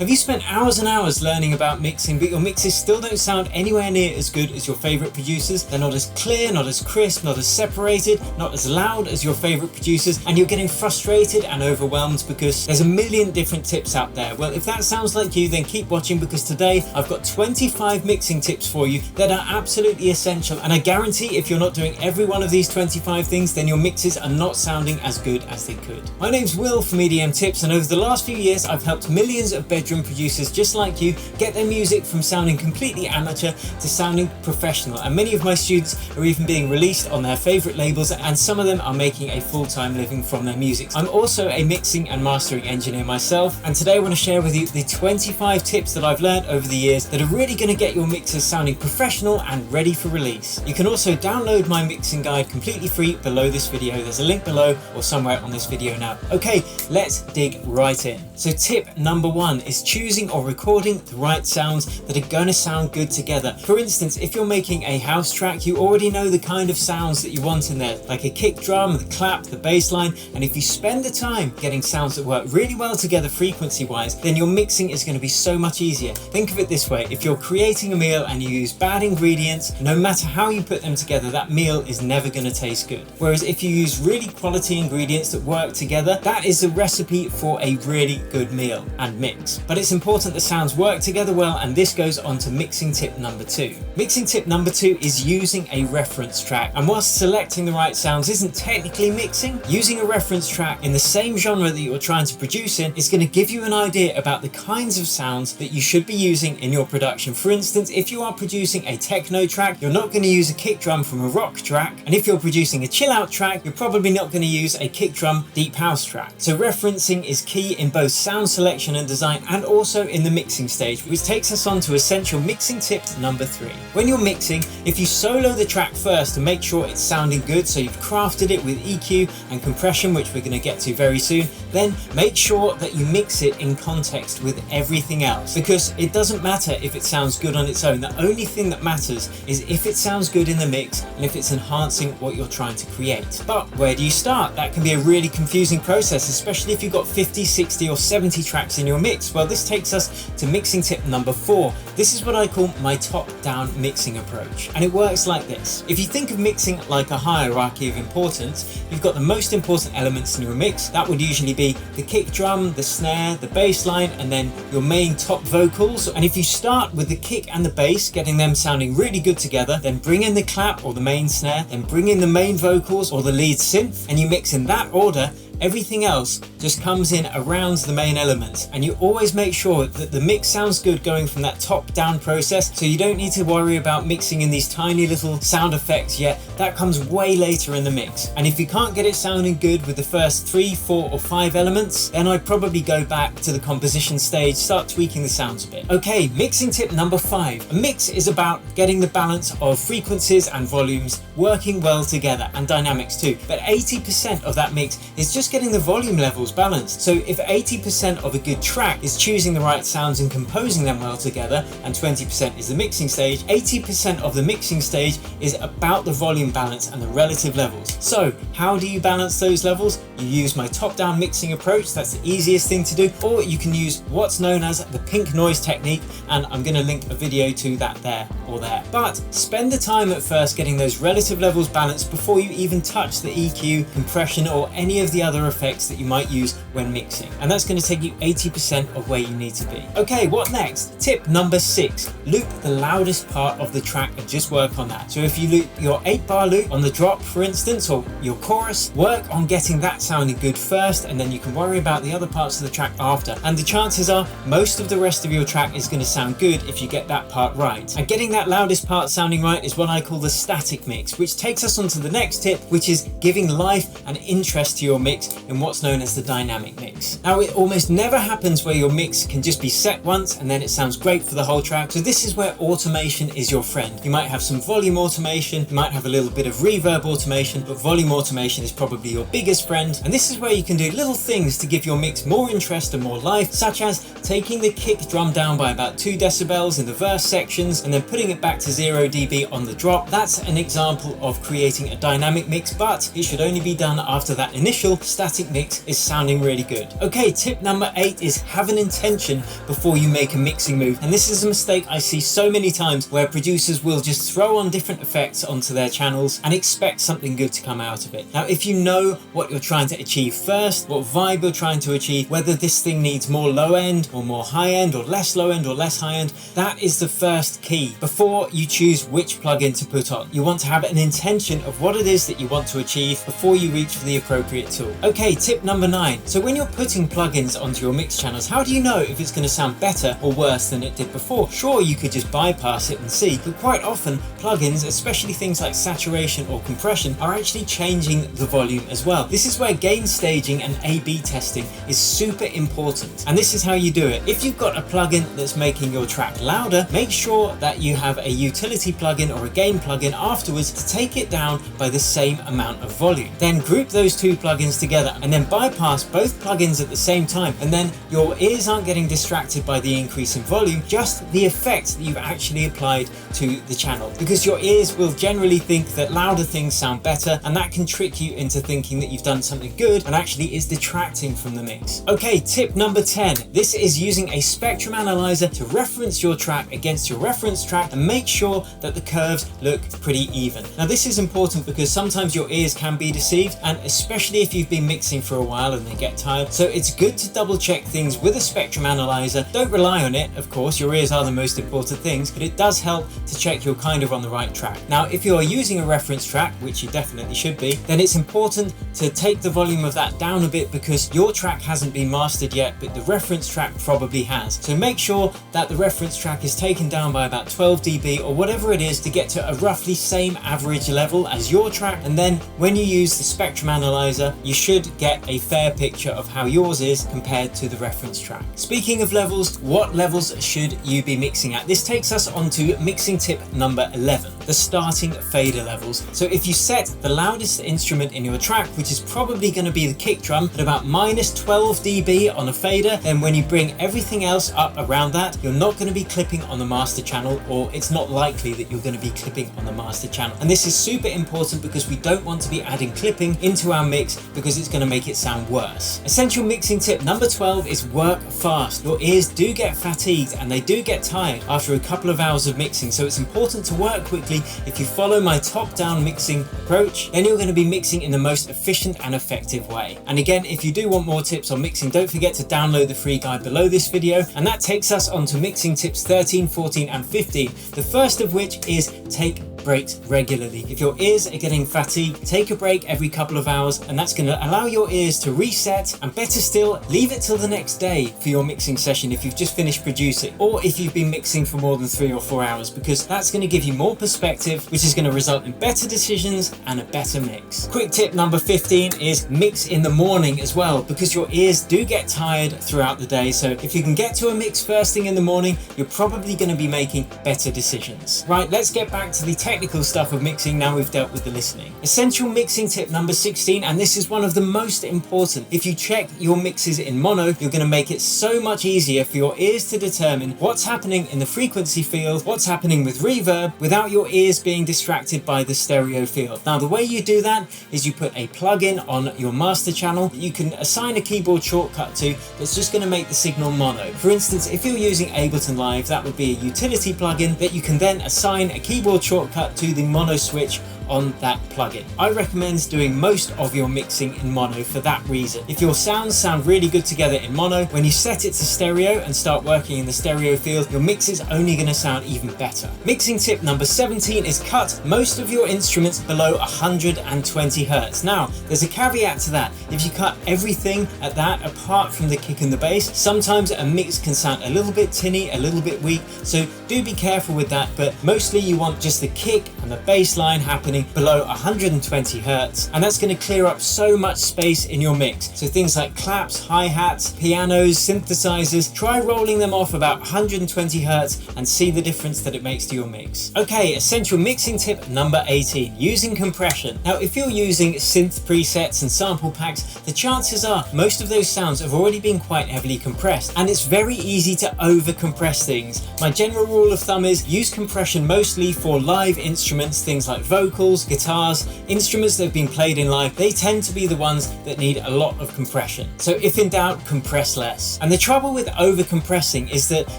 Have you spent hours and hours learning about mixing, but your mixes still don't sound anywhere near as good as your favorite producers? They're not as clear, not as crisp, not as separated, not as loud as your favorite producers, and you're getting frustrated and overwhelmed because there's a million different tips out there. Well, if that sounds like you, then keep watching, because today I've got 25 mixing tips for you that are absolutely essential, and I guarantee if you're not doing every one of these 25 things, then your mixes are not sounding as good as they could. My name's Will from EDM Tips, and over the last few years I've helped millions of bedroom producers just like you get their music from sounding completely amateur to sounding professional, and many of my students are even being released on their favorite labels, and some of them are making a full-time living from their music. I'm also a mixing and mastering engineer myself, and today I want to share with you the 25 tips that I've learned over the years that are really going to get your mixers sounding professional and ready for release. You can also download my mixing guide completely free below this video. There's a link below or somewhere on this video now. Okay, let's dig right in. So tip number 1 is choosing or recording the right sounds that are going to sound good together. For instance, if you're making a house track, you already know the kind of sounds that you want in there, like a kick drum, the clap, the bass line, and if you spend the time getting sounds that work really well together frequency wise, then your mixing is going to be so much easier. Think of it this way: if you're creating a meal and you use bad ingredients, no matter how you put them together, that meal is never going to taste good. Whereas if you use really quality ingredients that work together, that is the recipe for a really good meal and mix. But it's important the sounds work together well, and this goes on to mixing tip number 2. Mixing tip number 2 is using a reference track. And whilst selecting the right sounds isn't technically mixing, using a reference track in the same genre that you're trying to produce in is going to give you an idea about the kinds of sounds that you should be using in your production. For instance, if you are producing a techno track, you're not going to use a kick drum from a rock track, and if you're producing a chill out track, you're probably not going to use a kick drum deep house track. So referencing is key in both sound selection and design, and also in the mixing stage, which takes us on to essential mixing tip number 3. When you're mixing, if you solo the track first to make sure it's sounding good, so you've crafted it with EQ and compression, which we're going to get to very soon, then make sure that you mix it in context with everything else, because it doesn't matter if it sounds good on its own. The only thing that matters is if it sounds good in the mix and if it's enhancing what you're trying to create. But where do you start? That can be a really confusing process, especially if you've got 50, 60 or 70 tracks in your mix. Well, this takes us to mixing tip number 4. This is what I call my top-down mixing approach, and it works like this. If you think of mixing like a hierarchy of importance, you've got the most important elements in your mix. That would usually be the kick drum, the snare, the bass line, and then your main top vocals. And if you start with the kick and the bass, getting them sounding really good together, then bring in the clap or the main snare, then bring in the main vocals or the lead synth, and you mix in that order, everything else just comes in around the main elements, and you always make sure that the mix sounds good going from that top-down process, so you don't need to worry about mixing in these tiny little sound effects yet. That comes way later in the mix. And if you can't get it sounding good with the first 3, 4 or 5 elements, then I'd probably go back to the composition stage, start tweaking the sounds a bit. Okay, mixing tip number 5. A mix is about getting the balance of frequencies and volumes working well together, and dynamics too. But 80% of that mix is just getting the volume levels balanced. So if 80% of a good track is choosing the right sounds and composing them well together, and 20% is the mixing stage, 80% of the mixing stage is about the volume balance and the relative levels. So how do you balance those levels? You use my top-down mixing approach. That's the easiest thing to do, or you can use what's known as the pink noise technique, and I'm going to link a video to that there or there. But spend the time at first getting those relative levels balanced before you even touch the EQ, compression or any of the other effects that you might use when mixing, and that's going to take you 80% of where you need to be. Okay, what next? Tip number 6. Loop the loudest part of the track and just work on that. So if you loop your 8-bar loop on the drop, for instance, or your chorus, work on getting that sounding good first, and then you can worry about the other parts of the track after. And the chances are most of the rest of your track is going to sound good if you get that part right. And getting that loudest part sounding right is what I call the static mix, which takes us on to the next tip, which is giving life and interest to your mix in what's known as the dynamic mix. Now, it almost never happens where your mix can just be set once and then it sounds great for the whole track. So this is where automation is your friend. You might have some volume automation, you might have a little bit of reverb automation, but volume automation is probably your biggest friend. And this is where you can do little things to give your mix more interest and more life, such as taking the kick drum down by about 2 decibels in the verse sections and then putting it back to 0 dB on the drop. That's an example of creating a dynamic mix, but it should only be done done after that initial static mix is sounding really good. Okay, tip number 8 is have an intention before you make a mixing move. And this is a mistake I see so many times where producers will just throw on different effects onto their channels and expect something good to come out of it. Now, if you know what you're trying to achieve first, what vibe you're trying to achieve, whether this thing needs more low end or more high end or less low end or less high end, that is the first key before you choose which plugin to put on. You want to have an intention of what it is that you want to achieve before you reach for the appropriate tool. Okay, tip number 9. So when you're putting plugins onto your mix channels, how do you know if it's going to sound better or worse than it did before? Sure, you could just bypass it and see, but quite often plugins, especially things like saturation or compression, are actually changing the volume as well. This is where gain staging and A/B testing is super important, and this is how you do it. If you've got a plugin that's making your track louder, make sure that you have a utility plugin or a gain plugin afterwards to take it down by the same amount of volume. Then group those two plugins together and then bypass both plugins at the same time, and then your ears aren't getting distracted by the increase in volume, just the effect that you've actually applied to the channel, because your ears will generally think that louder things sound better, and that can trick you into thinking that you've done something good and actually is detracting from the mix. Okay, tip number 10. This is using a spectrum analyzer to reference your track against your reference track and make sure that the curves look pretty even. Now, this is important because sometimes your ears can be deceived, and especially if you've been mixing for a while and they get tired. So it's good to double check things with a spectrum analyzer. Don't rely on it, of course, your ears are the most important things, but it does help to check you're kind of on the right track. Now, if you're using a reference track, which you definitely should be, then it's important to take the volume of that down a bit because your track hasn't been mastered yet, but the reference track probably has. So make sure that the reference track is taken down by about 12 dB or whatever it is to get to a roughly same average level as your track, and then when you use the spectrum analyzer, you should get a fair picture of how yours is compared to the reference track. Speaking of levels, what levels should you be mixing at? This takes us on to mixing tip number 11, the starting fader levels. So if you set the loudest instrument in your track, which is probably going to be the kick drum, at about minus 12 dB on a fader, then when you bring everything else up around that, you're not going to be clipping on the master channel, or it's not likely that you're going to be clipping on the master channel. And this is super important because we don't want to be adding clipping into our mix because it's going to make it sound worse. Essential mixing tip number 12 is work fast. Your ears do get fatigued and they do get tired after a couple of hours of mixing, so it's important to work quickly. If you follow my top-down mixing approach, then you're going to be mixing in the most efficient and effective way. And again, if you do want more tips on mixing, don't forget to download the free guide below this video. And that takes us on to mixing tips 13, 14 and 15. The first of which is take breaks regularly. If your ears are getting fatigued, take a break every couple of hours, and that's going to allow your ears to reset, and better still, leave it till the next day for your mixing session if you've just finished producing, or if you've been mixing for more than 3 or 4 hours, because that's going to give you more perspective, which is going to result in better decisions and a better mix. Quick tip number 15 is mix in the morning as well, because your ears do get tired throughout the day. So if you can get to a mix first thing in the morning, you're probably going to be making better decisions. Right, let's get back to the technical stuff of mixing now we've dealt with the listening. Essential mixing tip number 16, and this is one of the most important. If you check your mixes in mono, you're going to make it so much easier for your ears to determine what's happening in the frequency field, what's happening with reverb, without your ears being distracted by the stereo field. Now, the way you do that is you put a plugin on your master channel that you can assign a keyboard shortcut to that's just going to make the signal mono. For instance, if you're using Ableton Live, that would be a utility plugin that you can then assign a keyboard shortcut to the mono switch on that plugin. I recommend doing most of your mixing in mono for that reason. If your sounds sound really good together in mono, when you set it to stereo and start working in the stereo field, your mix is only going to sound even better. Mixing tip number 17 is cut most of your instruments below 120 Hertz. Now, there's a caveat to that. If you cut everything at that apart from the kick and the bass, sometimes a mix can sound a little bit tinny, a little bit weak, so do be careful with that, but mostly you want just the kick and the bass line happening below 120 Hertz, and that's going to clear up so much space in your mix. So things like claps, hi-hats, pianos, synthesizers, try rolling them off about 120 Hertz and see the difference that it makes to your mix. Okay, essential mixing tip number 18, using compression. Now, if you're using synth presets and sample packs, the chances are most of those sounds have already been quite heavily compressed, and it's very easy to over compress things. My general rule of thumb is use compression mostly for live instruments, things like vocals, vocals, guitars, instruments that have been played in live, they tend to be the ones that need a lot of compression. So if in doubt, compress less. And the trouble with over compressing is that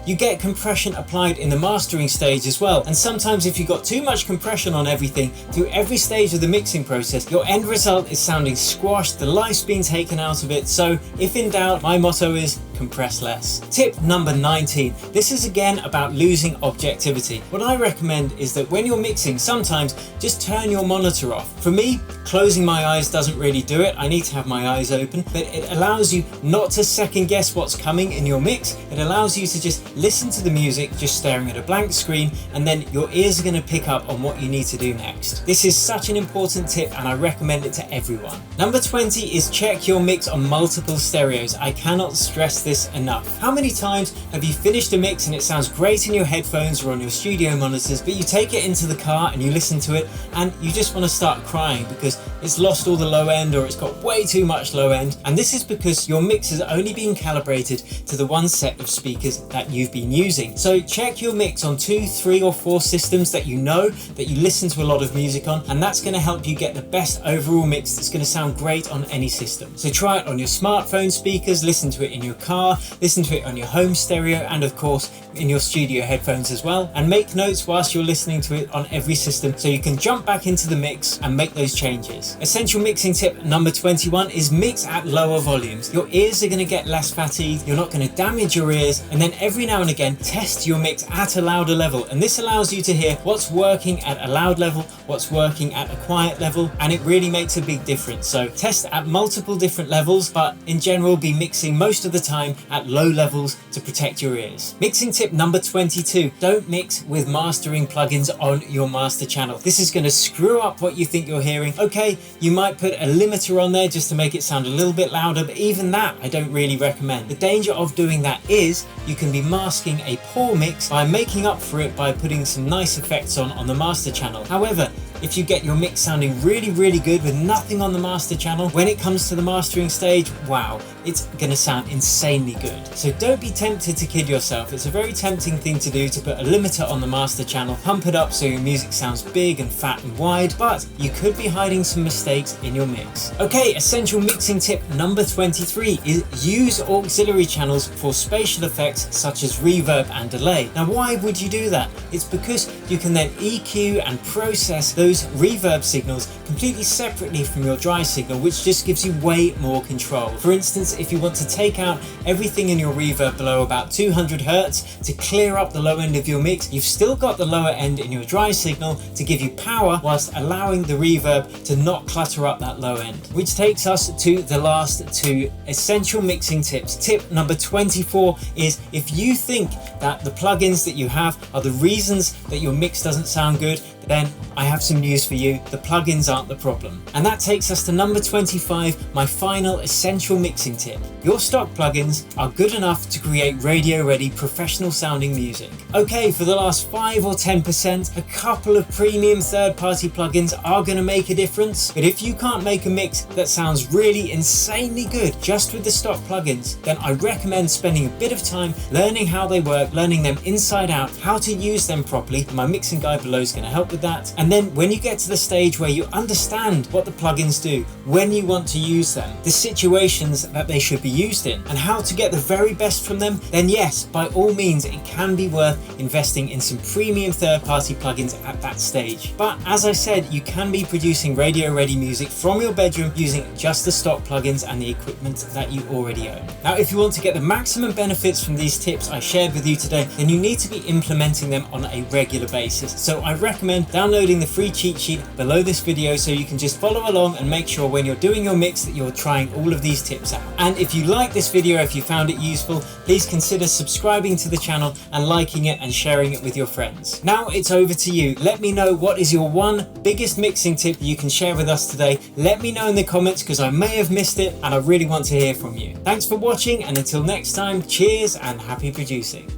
you get compression applied in the mastering stage as well. And sometimes if you've got too much compression on everything through every stage of the mixing process, your end result is sounding squashed, the life's been taken out of it. So if in doubt, my motto is compress less. Tip number 19. This is again about losing objectivity. What I recommend is that when you're mixing, sometimes just turn your monitor off. For me, closing my eyes doesn't really do it. I need to have my eyes open, but it allows you not to second guess what's coming in your mix. It allows you to just listen to the music, just staring at a blank screen, and then your ears are going to pick up on what you need to do next. This is such an important tip and I recommend it to everyone. Number 20 is check your mix on multiple stereos. I cannot stress this enough. How many times have you finished a mix and it sounds great in your headphones or on your studio monitors, but you take it into the car and you listen to it and you just want to start crying because it's lost all the low end or it's got way too much low end? And this is because your mix has only been calibrated to the one set of speakers that you've been using. So check your mix on 2, 3 or 4 systems that you know, that you listen to a lot of music on, and that's going to help you get the best overall mix that's going to sound great on any system. So try it on your smartphone speakers, listen to it in your car, listen to it on your home stereo, and of course in your studio headphones as well, and make notes whilst you're listening to it on every system so you can jump back into the mix and make those changes. Essential mixing tip number 21 is mix at lower volumes. Your ears are going to get less fatigued, you're not going to damage your ears, and then every now and again test your mix at a louder level, and this allows you to hear what's working at a loud level, what's working at a quiet level, and it really makes a big difference. So test at multiple different levels, but in general be mixing most of the time at low levels to protect your ears. Mixing tip number 22, don't mix with mastering plugins on your master channel. This is going to screw up what you think you're hearing. Okay, you might put a limiter on there just to make it sound a little bit louder, but even that I don't really recommend. The danger of doing that is you can be masking a poor mix by making up for it by putting some nice effects on the master channel. However, if you get your mix sounding really good with nothing on the master channel, when it comes to the mastering stage, wow, it's gonna sound insanely good. So don't be tempted to kid yourself. It's a very tempting thing to do to put a limiter on the master channel, pump it up so your music sounds big and fat and wide, but you could be hiding some mistakes in your mix. Okay, essential mixing tip number 23 is use auxiliary channels for spatial effects such as reverb and delay. Now why would you do that? It's because you can then EQ and process those reverb signals completely separately from your dry signal, which just gives you way more control. For instance, if you want to take out everything in your reverb below about 200 Hertz to clear up the low end of your mix, you've still got the lower end in your dry signal to give you power whilst allowing the reverb to not clutter up that low end. Which takes us to the last 2 essential mixing tips. Tip number 24 is if you think that the plugins that you have are the reasons that your mix doesn't sound good, then I have some news for you. The plugins aren't the problem. And that takes us to number 25, my final essential mixing tip. Your stock plugins are good enough to create radio-ready professional sounding music. Okay, for the last 5 or 10%, a couple of premium third-party plugins are going to make a difference. But if you can't make a mix that sounds really insanely good just with the stock plugins, then I recommend spending a bit of time learning how they work, learning them inside out, how to use them properly. My mixing guide below is going to help with that. And then when you get to the stage where you understand what the plugins do, when you want to use them, the situations that they should be used in, and how to get the very best from them, then yes, by all means, it can be worth investing in some premium third-party plugins at that stage. But as I said, you can be producing radio-ready music from your bedroom using just the stock plugins and the equipment that you already own. Now, if you want to get the maximum benefits from these tips I shared with you today, then you need to be implementing them on a regular basis. So I recommend downloading the free cheat sheet below this video so you can just follow along and make sure when you're doing your mix that you're trying all of these tips out. And if you like this video, if you found it useful, please consider subscribing to the channel and liking it and sharing it with your friends. Now it's over to you. Let me know what is your one biggest mixing tip that you can share with us today. Let me know in the comments because I may have missed it and I really want to hear from you. Thanks for watching, and until next time, cheers and happy producing.